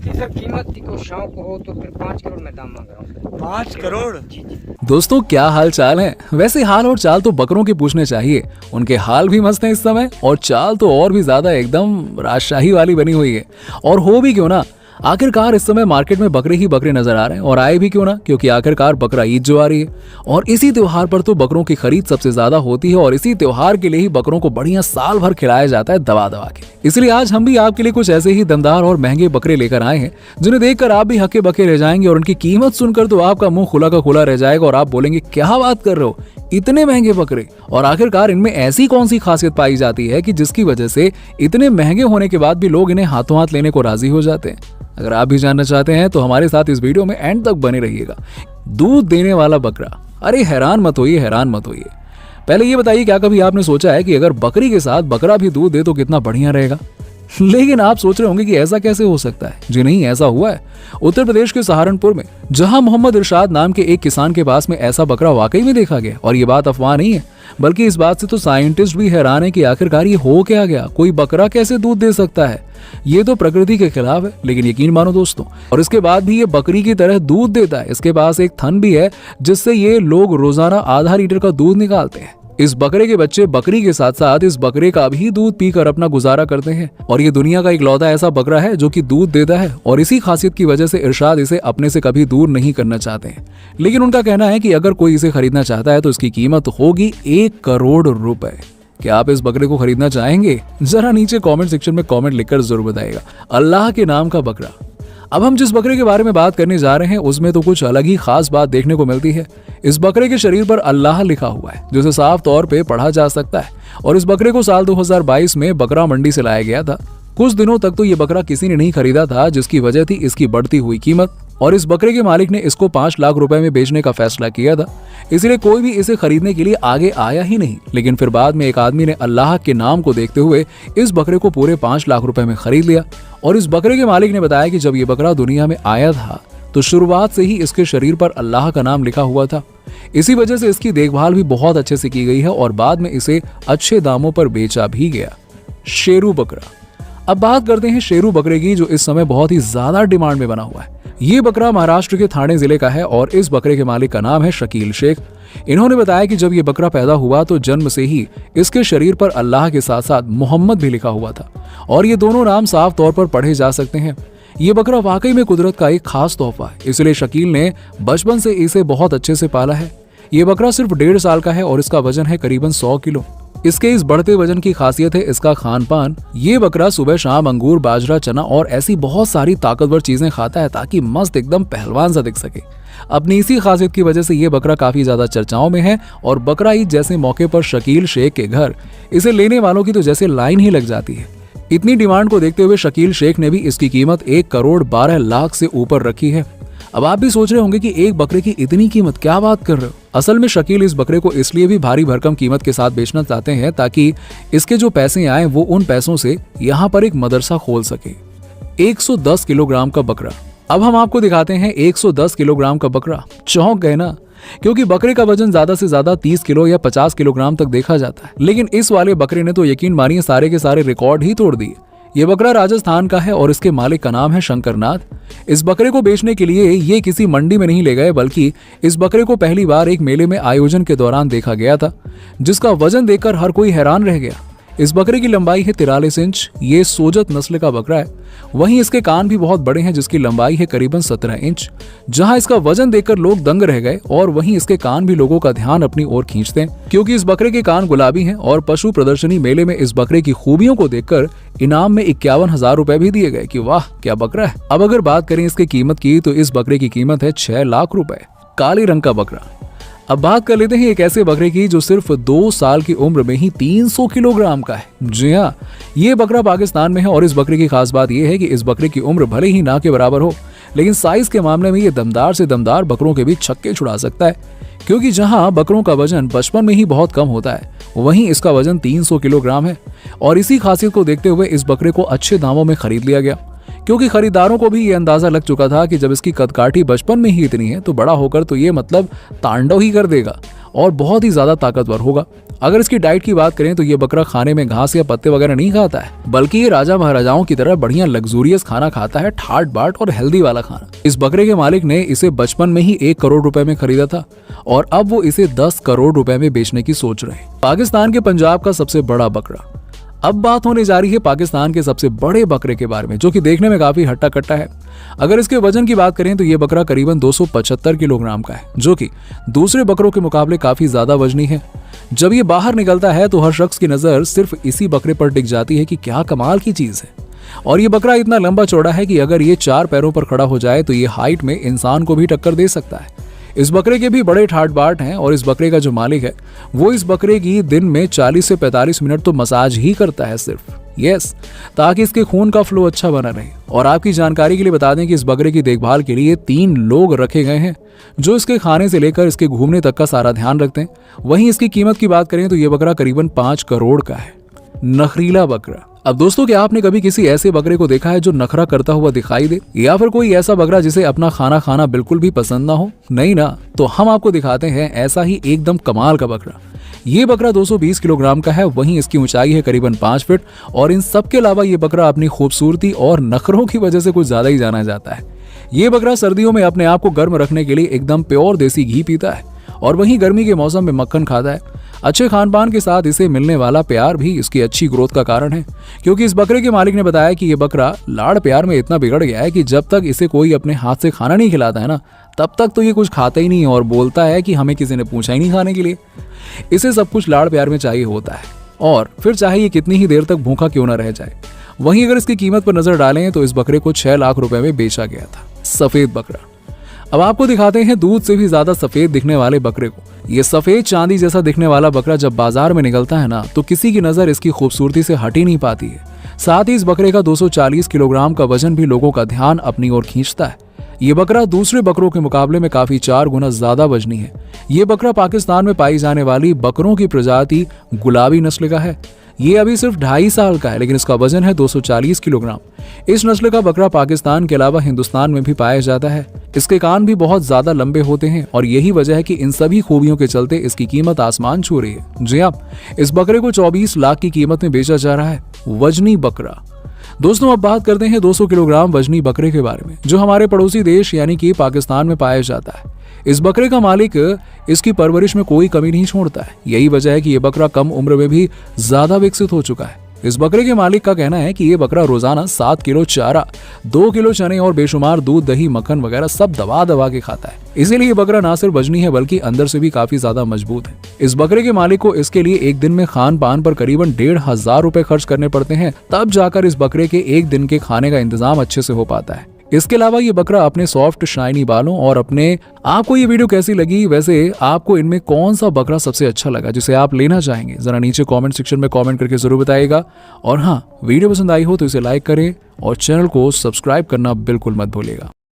जी sir, कीमत को शौक हो तो फिर 5 करोड़ में दाम मांग रहा हूँ। 5 करोड़? जी जी। दोस्तों क्या हाल चाल है। वैसे हाल और चाल तो बकरों के पूछने चाहिए। उनके हाल भी मस्त हैं इस समय और चाल तो और भी ज्यादा एकदम राजशाही वाली बनी हुई है। और हो भी क्यों ना, आखिरकार इस समय मार्केट में बकरे ही बकरे नजर आ रहे हैं। और आए भी क्यों ना, क्योंकि आखिरकार बकरा ईद जो आ रही है और इसी त्योहार पर तो बकरों की खरीद सबसे ज्यादा होती है। और इसी त्योहार के लिए ही बकरों को बढ़िया साल भर खिलाया जाता है दबा दबा के। इसलिए आज हम भी आपके लिए कुछ ऐसे ही दमदार और महंगे बकरे लेकर आए हैं जिन्हें देखकर आप भी हक्के बक्के रह जाएंगे। और उनकी कीमत सुनकर तो आपका मुंह खुला का खुला रह जाएगा और आप बोलेंगे क्या बात कर रहे हो, इतने महंगे बकरे। और आखिरकार इनमें ऐसी कौन सी खासियत पाई जाती है कि जिसकी वजह से इतने महंगे होने के बाद भी लोग इन्हें हाथों हाथ लेने को राजी हो जाते हैं। अगर आप भी जानना चाहते हैं तो हमारे साथ इस वीडियो में एंड तक बने रहिएगा। दूध देने वाला बकरा, अरे हैरान मत होइए, हैरान मत होइए। पहले ये बताइए, क्या कभी आपने सोचा है कि अगर बकरी के साथ बकरा भी दूध दे तो कितना बढ़िया रहेगा। लेकिन आप सोच रहे होंगे कि ऐसा कैसे हो सकता है। जी नहीं, ऐसा हुआ है। उत्तर प्रदेश के सहारनपुर में जहां मोहम्मद इरशाद नाम के एक किसान के पास में ऐसा बकरा वाकई में देखा गया। और ये बात अफवाह नहीं है, बल्कि इस बात से तो साइंटिस्ट भी हैरान है कि आखिरकार ये हो क्या गया। कोई बकरा कैसे दूध दे सकता है, ये तो प्रकृति के खिलाफ है। लेकिन यकीन मानो दोस्तों, और इसके बाद भी ये बकरी की तरह दूध देता है। इसके पास एक थन भी है जिससे ये लोग रोजाना आधा लीटर का दूध निकालते हैं। इस बकरे के बच्चे बकरी के साथ साथ इस बकरे का भी दूध पीकर अपना गुजारा करते हैं। और ये दुनिया का इकलौता ऐसा बकरा है जो कि दूध देता है। और इसी खासियत की वजह से इरशाद इसे अपने से कभी दूर नहीं करना चाहते हैं। लेकिन उनका कहना है कि अगर कोई इसे खरीदना चाहता है तो इसकी कीमत होगी 1 करोड़ रुपए। क्या आप इस बकरे को खरीदना चाहेंगे? जरा नीचे कमेंट सेक्शन में कमेंट लिखकर जरूर बताइएगा। अल्लाह के नाम का बकरा। अब हम जिस बकरे के बारे में बात करने जा रहे हैं उसमें तो कुछ अलग ही खास बात देखने को मिलती है। इस बकरे के शरीर पर अल्लाह लिखा हुआ है, जिसे साफ तौर पे पढ़ा जा सकता है। और इस बकरे को साल 2022 में बकरा मंडी से लाया गया था। कुछ दिनों तक तो ये बकरा किसी ने नहीं खरीदा था, जिसकी वजह थी इसकी बढ़ती हुई कीमत। और इस बकरे के मालिक ने इसको 5 लाख रुपए में बेचने का फैसला किया था। इसलिए कोई भी इसे खरीदने के लिए आगे आया ही नहीं। लेकिन फिर बाद में एक आदमी ने अल्लाह के नाम को देखते हुए इस बकरे को पूरे 5 लाख रुपए में खरीद लिया। और इस बकरे के मालिक ने बताया कि जब ये बकरा दुनिया में आया था तो शुरुआत से ही इसके शरीर पर अल्लाह का नाम लिखा हुआ था। इसी वजह से इसकी देखभाल भी बहुत अच्छे से की गई है और बाद में इसे अच्छे दामों पर बेचा भी गया। शेरू बकरा। अब बात करते हैं शेरू बकरे की, जो इस समय बहुत ही ज्यादा डिमांड में बना हुआ है। ये बकरा महाराष्ट्र के ठाणे जिले का है और इस बकरे के मालिक का नाम है शकील शेख। इन्होंने बताया कि जब ये बकरा पैदा हुआ तो जन्म से ही इसके शरीर पर अल्लाह के साथ साथ मोहम्मद भी लिखा हुआ था। और ये दोनों नाम साफ तौर पर पढ़े जा सकते हैं। ये बकरा वाकई में कुदरत का एक खास तोहफा है, इसलिए शकील ने बचपन से इसे बहुत अच्छे से पाला है। ये बकरा सिर्फ 1.5 साल का है और इसका वजन है करीबन 100 किलो। इसके इस बढ़ते वजन की खासियत है इसका खान पान। ये बकरा सुबह शाम अंगूर, बाजरा, चना और ऐसी बहुत सारी ताकतवर चीजें खाता है ताकि मस्त एकदम पहलवान सा दिख सके। अपनी इसी खासियत की वजह से ये बकरा काफी ज्यादा चर्चाओं में है। और बकरा ईद जैसे मौके पर शकील शेख के घर इसे लेने वालों की तो जैसे लाइन ही लग जाती है। इतनी डिमांड को देखते हुए शकील शेख ने भी इसकी कीमत 1 करोड़ 12 लाख से ऊपर रखी है। अब आप भी सोच रहे होंगे कि एक बकरे की इतनी कीमत, क्या बात कर रहे हो। असल में शकील इस बकरे को इसलिए भी भारी भरकम कीमत के साथ बेचना चाहते हैं ताकि इसके जो पैसे आए वो उन पैसों से यहाँ पर एक मदरसा खोल सके। 110 किलोग्राम का बकरा। अब हम आपको दिखाते हैं 110 किलोग्राम का बकरा। चौंक गए ना, क्योंकि बकरे का वजन ज्यादा से ज्यादा 30 किलो या 50 किलोग्राम तक देखा जाता है। लेकिन इस वाले बकरे ने तो यकीन मानिए सारे के सारे रिकॉर्ड ही तोड़ दिए। ये बकरा राजस्थान का है और इसके मालिक का नाम है शंकरनाथ। इस बकरे को बेचने के लिए ये किसी मंडी में नहीं ले गए, बल्कि इस बकरे को पहली बार एक मेले में आयोजन के दौरान देखा गया था, जिसका वजन देखकर हर कोई हैरान रह गया। इस बकरे की लंबाई है 43 इंच। ये सोजत नस्ल का बकरा है। वहीं इसके कान भी बहुत बड़े हैं, जिसकी लंबाई है करीबन 17 इंच। जहां इसका वजन देखकर लोग दंग रह गए और वहीं इसके कान भी लोगों का ध्यान अपनी ओर खींचते हैं, क्योंकि इस बकरे के कान गुलाबी हैं। और पशु प्रदर्शनी मेले में इस बकरे की खूबियों को देखकर इनाम में 51,000 रुपए भी दिए गए कि वाह क्या बकरा है। अब अगर बात करें इसकी कीमत की तो इस बकरे की कीमत है 6 लाख रुपए। काले रंग का बकरा। अब बात कर लेते हैं एक ऐसे बकरे की जो सिर्फ 2 साल की उम्र में ही 300 किलोग्राम का है। जी हाँ, ये बकरा पाकिस्तान में है। और इस बकरे की खास बात यह है कि इस बकरे की उम्र भले ही ना के बराबर हो, लेकिन साइज के मामले में ये दमदार से दमदार बकरों के भी छक्के छुड़ा सकता है। क्योंकि जहां बकरों का वजन बचपन में ही बहुत कम होता है, वहीं इसका वजन 300 किलोग्राम है। और इसी खासियत को देखते हुए इस बकरे को अच्छे दामों में खरीद लिया गया, क्योंकि खरीदारों को भी ये अंदाजा लग चुका था कि जब इसकी कदकाठी बचपन में ही इतनी है तो बड़ा होकर तो ये मतलब तांडव ही कर देगा और बहुत ही ज्यादा ताकतवर होगा। अगर इसकी डाइट की बात करें तो ये बकरा खाने में घास या पत्ते वगैरह नहीं खाता है, बल्कि ये राजा महाराजाओं की तरह बढ़िया लग्जूरियस खाना खाता है, ठाट बाट और हेल्दी वाला खाना। इस बकरे के मालिक ने इसे बचपन में ही 1 करोड़ रुपए में खरीदा था और अब वो इसे 10 करोड़ रुपए में बेचने की सोच रहे हैं। पाकिस्तान के पंजाब का सबसे बड़ा बकरा। अब बात होने जा रही है पाकिस्तान के सबसे बड़े बकरे के बारे में, जो कि देखने में काफी हट्टा कट्टा है। अगर इसके वजन की बात करें तो ये बकरा करीबन 275 किलोग्राम का है, जो कि दूसरे बकरों के मुकाबले काफी ज्यादा वजनी है। जब ये बाहर निकलता है तो हर शख्स की नजर सिर्फ इसी बकरे पर टिक जाती है कि क्या कमाल की चीज है। और ये बकरा इतना लंबा चौड़ा है कि अगर ये 4 पैरों पर खड़ा हो जाए तो ये हाइट में इंसान को भी टक्कर दे सकता है। इस बकरे के भी बड़े ठाट बाट हैं और इस बकरे का जो मालिक है वो इस बकरे की दिन में 40 से 45 मिनट तो मसाज ही करता है सिर्फ, ताकि इसके खून का फ्लो अच्छा बना रहे। और आपकी जानकारी के लिए बता दें कि इस बकरे की देखभाल के लिए 3 लोग रखे गए हैं, जो इसके खाने से लेकर इसके घूमने तक का सारा ध्यान रखते हैं। वहीं इसकी कीमत की बात करें तो ये बकरा करीबन 5 करोड़ का है। नखरीला बकरा। अब दोस्तों, क्या आपने कभी किसी ऐसे बकरे को देखा है जो नखरा करता हुआ दिखाई दे, या फिर कोई ऐसा बकरा जिसे अपना खाना खाना बिल्कुल भी पसंद ना हो? नहीं ना, तो हम आपको दिखाते हैं ऐसा ही एकदम कमाल का बकरा। ये बकरा 220 किलोग्राम का है, वहीं इसकी ऊंचाई है करीबन 5 फीट और इन सब के अलावा ये बकरा अपनी खूबसूरती और नखरों की वजह से कुछ ज्यादा ही जाना जाता है। ये बकरा सर्दियों में अपने आप को गर्म रखने के लिए एकदम प्योर देसी घी पीता है और वहीं गर्मी के मौसम में मक्खन खाता है। अच्छे खान पान के साथ इसे मिलने वाला प्यार भी इसकी अच्छी ग्रोथ का कारण है, क्योंकि इस बकरे के मालिक ने बताया कि ये बकरा लाड़ प्यार में इतना बिगड़ गया है कि जब तक इसे कोई अपने हाथ से खाना नहीं खिलाता है ना, तब तक तो ये कुछ खाता ही नहीं और बोलता है कि हमें किसी ने पूछा ही नहीं खाने के लिए। इसे सब कुछ लाड़ प्यार में चाहिए होता है, और फिर चाहे ये कितनी ही देर तक भूखा क्यों न रह जाए। वहीं अगर इसकी कीमत पर नजर डालें तो इस बकरे को 6 लाख रुपए में बेचा गया था। सफेद बकरा। अब आपको दिखाते हैं दूध से भी ज्यादा सफेद दिखने वाले बकरे को। ये सफेद चांदी जैसा दिखने वाला बकरा जब बाजार में निकलता है ना, तो किसी की नजर इसकी खूबसूरती से हट ही नहीं पाती है। साथ ही इस बकरे का 240 किलोग्राम का वजन भी लोगों का ध्यान अपनी ओर खींचता है। ये बकरा दूसरे बकरों के मुकाबले में काफी 4 गुना ज्यादा वजनी है। ये बकरा पाकिस्तान में पाई जाने वाली बकरों की प्रजाति गुलाबी नस्ल का है। ये अभी सिर्फ 2.5 साल का है, लेकिन इसका वजन है 240 किलोग्राम। इस नस्ल का बकरा पाकिस्तान के अलावा हिंदुस्तान में भी पाया जाता है। इसके कान भी बहुत ज्यादा लंबे होते हैं और यही वजह है कि इन सभी खूबियों के चलते इसकी कीमत आसमान छू रही है। जी हाँ, इस बकरे को 24 लाख की कीमत में बेचा जा रहा है। वजनी बकरा। दोस्तों, अब बात करते हैं 200 किलोग्राम वजनी बकरे के बारे में, जो हमारे पड़ोसी देश यानी कि पाकिस्तान में पाया जाता है। इस बकरे का मालिक इसकी परवरिश में कोई कमी नहीं छोड़ता है। यही वजह है कि यह बकरा कम उम्र में भी ज्यादा विकसित हो चुका है। इस बकरे के मालिक का कहना है कि ये बकरा रोजाना 7 किलो चारा, 2 किलो चने और बेशुमार दूध, दही, मक्खन वगैरह सब दबा दबा के खाता है। इसीलिए ये बकरा ना सिर्फ वजनी है बल्कि अंदर से भी काफी ज्यादा मजबूत है। इस बकरे के मालिक को इसके लिए एक दिन में खान पान पर करीबन 1,500 रुपए खर्च करने पड़ते हैं, तब जाकर इस बकरे के एक दिन के खाने का इंतजाम अच्छे से हो पाता है। इसके अलावा ये बकरा अपने सॉफ्ट शाइनी बालों और अपने आपको ये वीडियो कैसी लगी, वैसे आपको इनमें कौन सा बकरा सबसे अच्छा लगा जिसे आप लेना चाहेंगे, जरा नीचे कमेंट सेक्शन में कमेंट करके जरूर बताइएगा। और हाँ, वीडियो पसंद आई हो तो इसे लाइक करें और चैनल को सब्सक्राइब करना बिल्कुल मत भूलिएगा।